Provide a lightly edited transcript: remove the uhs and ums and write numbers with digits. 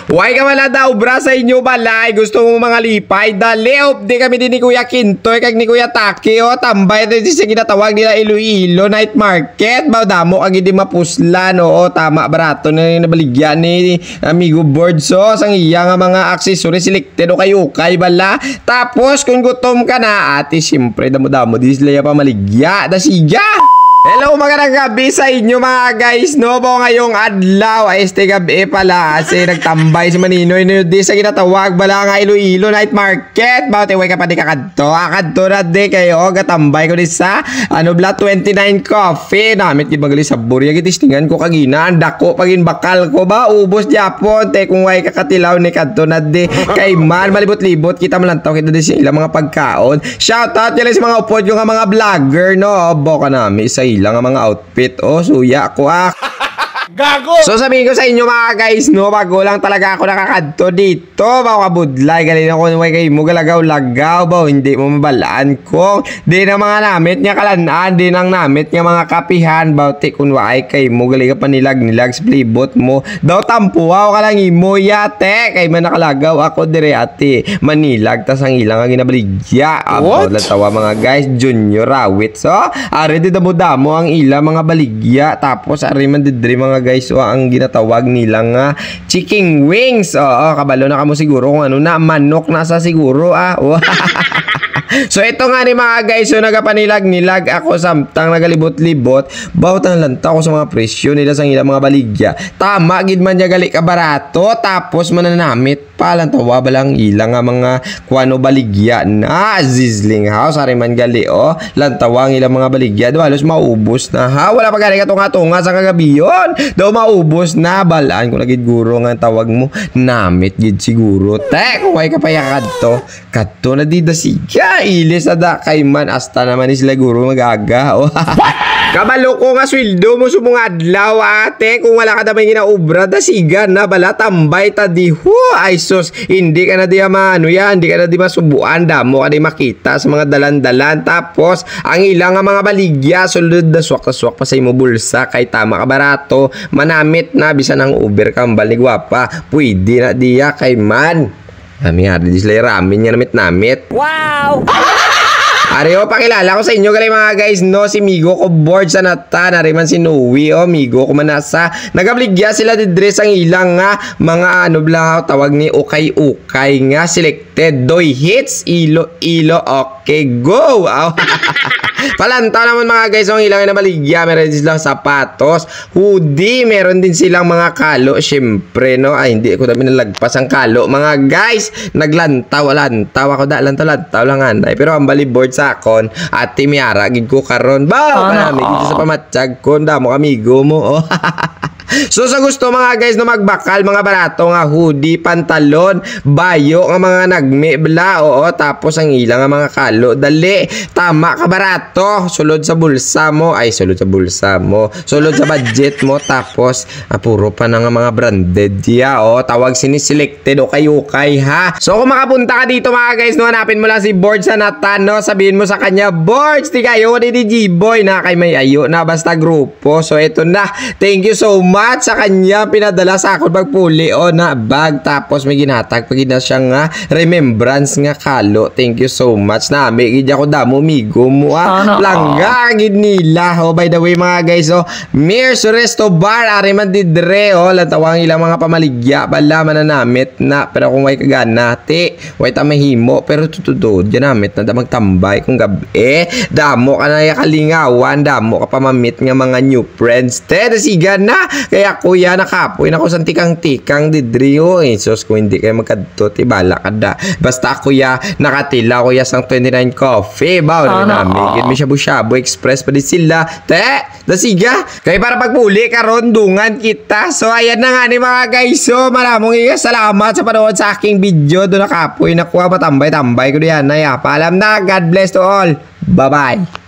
Why ka wala daw bra sa inyo balay? Gusto mo mga lipay? Dali, di kami din ni Kuya Kintoy kag ni Kuya Taki o tambay din sa ginatawag nila Iloilo Night Market. Damo agi di mapuslan o tama barato na nabaligyan ni Amigo Board so sang iya nga mga accessory selected o kayo kay bala. Tapos kung gutom ka na ate siyempre damo-damo di sila pa maligya. Da siga! Hello magandang gabi sa inyo mga guys no po ngayong adlaw ay este gabi pala kasi nagtambay si Maninoy no di sa ginatawag bala nga Iloilo Night Market bawat iway ka pa di kakadto akadto na di kayo gatambay ko di sa bla 29 coffee namit gid magali sa burya gitistingan ko kagina dako pagin bakal ko ba ubos Japon te kung way kakatilaw ni kadto na di kay man malibot-libot kita malantaw kita di sila mga pagkaon shout out sa mga upod yung mga vlogger no boka nami sa lang ang mga outfit suya ko Gago! So sabihin ko sa inyo mga guys no bago lang talaga ako nakakadto dito baka budlay galing ako way kay mo galagaw-lagaw ba hindi mo mabalaan ko di na mga namit nga kalanaan di nang namit nga mga kapihan bawti kun waay kay mo galing ka panilag-nilag sa playbot mo daw tampuaw ka lang imo yate kay man nakalagaw ako dire ate manilag tas ang ilang nga ginabaligya about lang tawa mga guys junior rawit so ari di damo-damo ang ilang mga baligya tapos ari man didri mga guys ang ginatawag nila nga chicken wings kabalo na kamo siguro kung ano na manok nasa siguro So ito nga ni mga guys so nagapanilag-nilag ako samtang nagalibot-libot bawat lantaw ko sa mga presyo nila sa ilang mga baligya tama gid man niya gali ka barato tapos mananamit pa lantawa balang ilang nga mga kuano baligya na sizzling house ari man gali lantawa ang ilang mga baligya daw halos maubos na wala pa gali katunga sa kagabiyon daw maubos na balaan ko nagid guro nga tawag mo namit gid siguro te kung way ka payakad to kadto na di da siga ilis ada kay man hasta naman sila guro magaga kabalo ko nga sweldo mo sumong adlaw ate kung wala ka damay ginaobra da siga na bala tambay ta di ay sus hindi ka na di hindi ka na di masubuan damo ka di makita sa mga dalan-dalan tapos ang ilang nga mga baligya sulod na swak pa sa imo bulsa kay tama ka barato manamit na bisan ang Uber kambal ni gwapa pwede na diya kay man kami nga, di sila ramen niya namit. Wow! Ariyo, pakilala ko sa inyo galay mga guys, no? Si Migo ko board sa nata, nariman si Noe, Migo ko manasa. Nagabligya sila didres ang ilang nga, mga tawag ni ukay-ukay nga, selected. Doy hits, ilo, okay, go! Palantaw naman mga guys ang ilang na baligya meron din silang sapatos hoodie meron din silang mga kalo syempre no hindi ako dami nalagpas ang kalo mga guys naglantaw ako lantaw lang anday pero ang board sa akon ate Miara gid ko karon ba marami dito sa pamatsag ko damo amigo mo So sa gusto mga guys na magbakal mga barato nga hoodie, pantalon, bayo nga mga nagme bla tapos ang ilang nga mga kalo dali tama ka barato sulod sa bulsa mo sulod sa budget mo tapos puro pa na nga mga branded tawag sini-selected o kayo ha. So kung makapunta ka dito mga guys no hanapin mo lang si Board sa Natan no sabihin mo sa kanya Boards di kayo ni G-Boy na kay may ayo na basta grupo. So ito na thank you so much sa kanya pinadala sa akin pagpuli na bag tapos may ginatag pag na siya nga remembrance nga kalo thank you so much na may gid ako damo migo mo langga gid nila by the way mga guys Mir's Resto Bar ari man didre lantawang ilang mga pamaligya bala mananamit na pero kung way kagana way ta mahimo pero tutudo diyan namit na magtambay kung gabi damo ka na kalingawan damo ka pamamit nga mga new friends siga na kaya kuya nakapoy na ko sa tikang-tikang didrio sos kung hindi kayo magkadto tibala kada basta kuya nakatila kuya sang 29 coffee namin gid mi shabu-shabu express pa di sila dasiga kay para pagpuli karon dungan kita so ayan na nga ni mga guys maraming salamat sa panood sa aking video do nakapoy nakuha patambay-tambay ko diyan paalam na God bless to all bye bye.